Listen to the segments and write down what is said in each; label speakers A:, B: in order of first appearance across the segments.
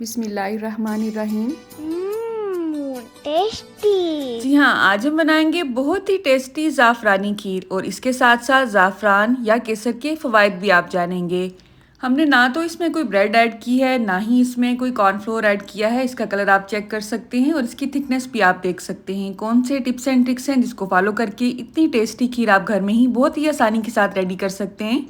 A: बिस्मिल्लाहिर्रहमानिर्रहीम।
B: टेस्टी।
A: जी हाँ, आज हम बनाएंगे बहुत ही टेस्टी ज़ाफ़रानी खीर और इसके साथ साथ ज़ाफ़रान या केसर के फ़वाइद भी आप जानेंगे। हमने ना तो इसमें कोई ब्रेड ऐड की है, ना ही इसमें कोई कॉर्नफ्लोर ऐड किया है। इसका कलर आप चेक कर सकते हैं और इसकी थिकनेस भी आप देख सकते हैं। कौन से टिप्स एंड ट्रिक्स हैं जिसको फॉलो करके इतनी टेस्टी खीर आप घर में ही बहुत ही आसानी के साथ रेडी कर सकते हैं।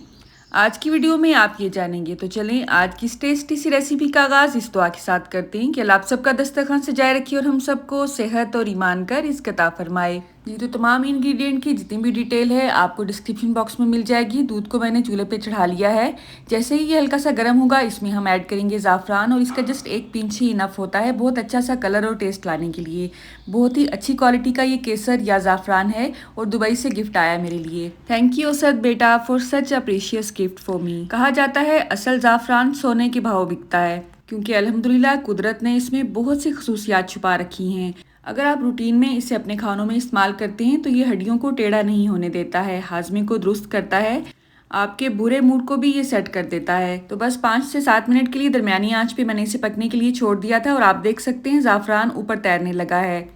A: आज की वीडियो में आप ये जानेंगे। तो चलें आज की इस टेस्टी सी रेसिपी का आगाज़ इस दुआ के साथ करते हैं कि अल्लाह आप सबका दस्तरखान सजाए रखिए और हम सबको सेहत और ईमान का रिज़्क़ अता फरमाए। जी, तो तमाम इंग्रेडिएंट की जितनी भी डिटेल है आपको डिस्क्रिप्शन बॉक्स में मिल जाएगी। दूध को मैंने चूल्हे पे चढ़ा लिया है। जैसे ही ये हल्का सा गर्म होगा इसमें हम ऐड करेंगे ज़ाफ़रान और इसका जस्ट एक पिंच ही इनफ होता है बहुत अच्छा सा कलर और टेस्ट लाने के लिए। बहुत ही अच्छी क्वालिटी का ये केसर या ज़ाफ़रान है और दुबई से गिफ्ट आया मेरे लिए। थैंक यू असद बेटा for such a precious gift for me. कहा जाता है असल ज़ाफ़रान सोने के भाव बिकता है, क्योंकि अल्हम्दुलिल्लाह कुदरत ने इसमें बहुत सी खसूसियात छुपा रखी हैं। अगर आप रूटीन में इसे अपने खानों में इस्तेमाल करते हैं तो ये हड्डियों को टेढ़ा नहीं होने देता है, हाजमे को दुरुस्त करता है, आपके बुरे मूड को भी ये सेट कर देता है। तो बस 5 से 7 मिनट के लिए दरमियानी आंच पे मैंने इसे पकने के लिए छोड़ दिया था और आप देख सकते हैं ज़ाफ़रान ऊपर तैरने लगा है।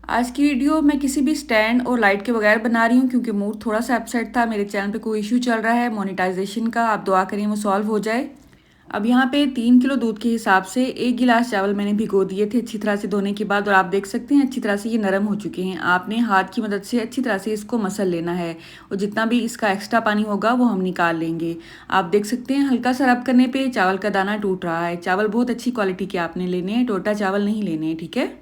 A: आज की वीडियो मैं किसी भी स्टैंड और लाइट के बगैर बना रही हूँ, क्योंकि मूड थोड़ा सा अपसेट था। मेरे चैनल पे कोई इशू चल रहा है मोनेटाइजेशन का, आप दुआ करें वो सॉल्व हो जाए। अब यहाँ पे 3 किलो दूध के हिसाब से 1 गिलास चावल मैंने भिगो दिए थे अच्छी तरह से धोने के बाद, और आप देख सकते हैं अच्छी तरह से ये नरम हो चुके हैं। आपने हाथ की मदद से अच्छी तरह से इसको मसल लेना है और जितना भी इसका एक्स्ट्रा पानी होगा वो हम निकाल लेंगे। आप देख सकते हैं हल्का सा रब करने पे चावल का दाना टूट रहा है। चावल बहुत अच्छी क्वालिटी के आपने लेने हैं, टोटा चावल नहीं लेने हैं, ठीक है।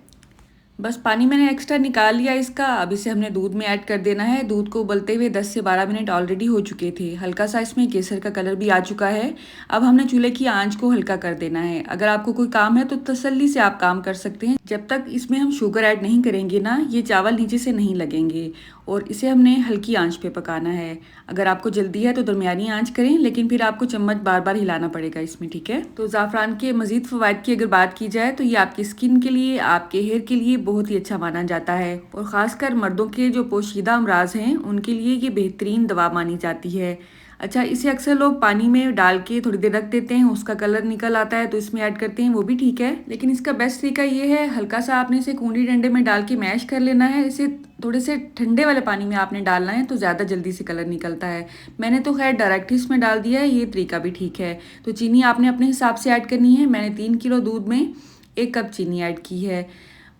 A: बस पानी मैंने एक्स्ट्रा निकाल लिया इसका। अब इसे हमने दूध में ऐड कर देना है। दूध को उबलते हुए 10 से 12 मिनट ऑलरेडी हो चुके थे। हल्का सा इसमें केसर का कलर भी आ चुका है। अब हमने चूल्हे की आंच को हल्का कर देना है। अगर आपको कोई काम है तो तसल्ली से आप काम कर सकते हैं। जब तक इसमें हम शुगर ऐड नहीं करेंगे ना, ये चावल नीचे से नहीं लगेंगे और इसे हमने हल्की आंच पे पकाना है। अगर आपको जल्दी है तो दरमियानी आंच करें, लेकिन फिर आपको चम्मच बार बार हिलाना पड़ेगा इसमें, ठीक है। तो ज़ाफ़रान के मज़ीद फ़वाइद की अगर बात की जाए तो ये आपकी स्किन के लिए, आपके हेयर के लिए बहुत ही अच्छा माना जाता है और ख़ासकर मर्दों के जो पोशीदा अमराज हैं उनके लिए ये बेहतरीन दवा मानी जाती है। अच्छा, इसे अक्सर लोग पानी में डाल के थोड़ी देर रख देते हैं, उसका कलर निकल आता है तो इसमें ऐड करते हैं, वो भी ठीक है। लेकिन इसका बेस्ट तरीका ये है हल्का सा आपने इसे कूंडी डंडे में डाल के मैश कर लेना है। इसे थोड़े से ठंडे वाले पानी में आपने डालना है तो ज़्यादा जल्दी से कलर निकलता है। मैंने तो खैर डायरेक्ट ही इसमें डाल दिया है, ये तरीका भी ठीक है। तो चीनी आपने अपने हिसाब से ऐड करनी है। मैंने 3 किलो दूध में 1 कप चीनी ऐड की है।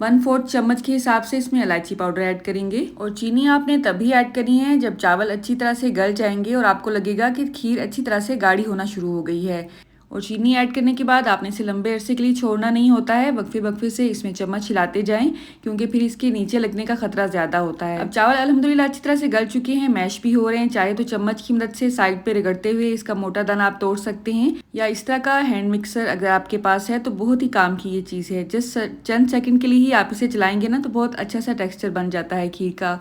A: 1/4 चम्मच के हिसाब से इसमें इलायची पाउडर ऐड करेंगे और चीनी आपने तभी ऐड करनी है जब चावल अच्छी तरह से गल जाएंगे और आपको लगेगा कि खीर अच्छी तरह से गाढ़ी होना शुरू हो गई है। और चीनी ऐड करने के बाद आपने इसे लंबे अरसे के लिए छोड़ना नहीं होता है। वक्फे वक्फे से इसमें चम्मच हिलाते जाएं, क्योंकि फिर इसके नीचे लगने का खतरा ज़्यादा होता है। अब चावल अल्हम्दुलिल्लाह अच्छी तरह से गल चुके हैं, मैश भी हो रहे हैं। चाहे तो चम्मच की मदद से साइड पे रगड़ते हुए इसका मोटा दाना आप तोड़ सकते हैं, या इस तरह का हैंड मिक्सर अगर आपके पास है तो बहुत ही काम की ये चीज़ है। जस्ट चंद सेकंड के लिए ही आप इसे चलाएंगे ना तो बहुत अच्छा सा टेक्सचर बन जाता है खीर का।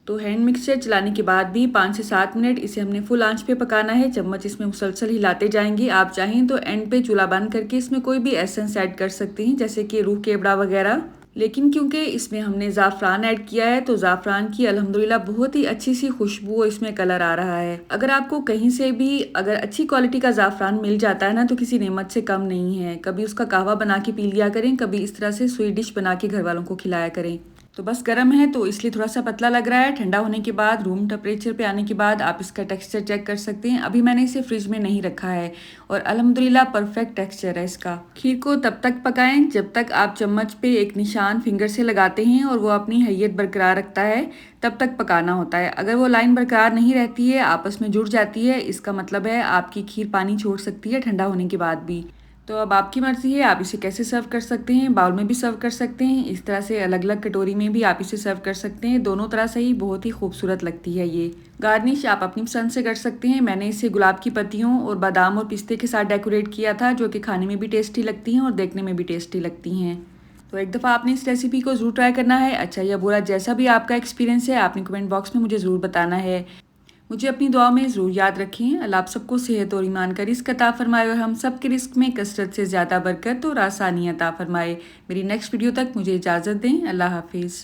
A: तो हैंड मिक्सचर चलाने के बाद भी 5 से 7 मिनट इसे हमने फुल आंच पे पकाना है। चम्मच इसमें मुसलसल हिलाते जाएंगे। आप चाहें तो एंड पे चूल्हा बंद करके इसमें कोई भी एसेंस ऐड कर सकते हैं, जैसे कि रूह केवड़ा वगैरह। लेकिन क्योंकि इसमें हमने ज़ाफ़रान ऐड किया है तो ज़ाफ़रान की अल्हम्दुलिल्लाह बहुत ही अच्छी सी खुशबू और इसमें कलर आ रहा है। अगर आपको कहीं से भी अगर अच्छी क्वालिटी का ज़ाफ़रान मिल जाता है ना तो किसी नेमत से कम नहीं है। कभी उसका कहवा बना के पी लिया करें, कभी इस तरह से स्वीट डिश बना के घर वालों को खिलाया करें। तो बस गर्म है तो इसलिए थोड़ा सा पतला लग रहा है। ठंडा होने के बाद, रूम टेम्परेचर पे आने के बाद आप इसका टेक्सचर चेक कर सकते हैं। अभी मैंने इसे फ्रिज में नहीं रखा है और अल्हम्दुलिल्लाह परफेक्ट टेक्सचर है इसका। खीर को तब तक पकाएं जब तक आप चम्मच पे एक निशान फिंगर से लगाते हैं और वो अपनी हैयत बरकरार रखता है, तब तक पकाना होता है। अगर वो लाइन बरकरार नहीं रहती है, आपस में जुड़ जाती है, इसका मतलब है आपकी खीर पानी छोड़ सकती है ठंडा होने के बाद भी। तो अब आपकी मर्ज़ी है आप इसे कैसे सर्व कर सकते हैं। बाउल में भी सर्व कर सकते हैं, इस तरह से अलग अलग कटोरी में भी आप इसे सर्व कर सकते हैं। दोनों तरह से ही बहुत ही खूबसूरत लगती है ये। गार्निश आप अपनी पसंद से कर सकते हैं। मैंने इसे गुलाब की पत्तियों और बादाम और पिस्ते के साथ डेकोरेट किया था, जो कि खाने में भी टेस्टी लगती हैं और देखने में भी टेस्टी लगती हैं। तो एक दफ़ा आपने इस रेसिपी को ज़रूर ट्राई करना है। अच्छा या बुरा जैसा भी आपका एक्सपीरियंस है आपने कमेंट बॉक्स में मुझे ज़रूर बताना है। मुझे अपनी दुआ में ज़रूर याद रखें। अल्लाह आप सबको सेहत और ईमान का रिज़्क़ अता फरमाए और हम सब के रिज़्क़ में कसरत से ज़्यादा बरकत और आसानी अता फरमाए। मेरी नेक्स्ट वीडियो तक मुझे इजाज़त दें। अल्लाह हाफिज़।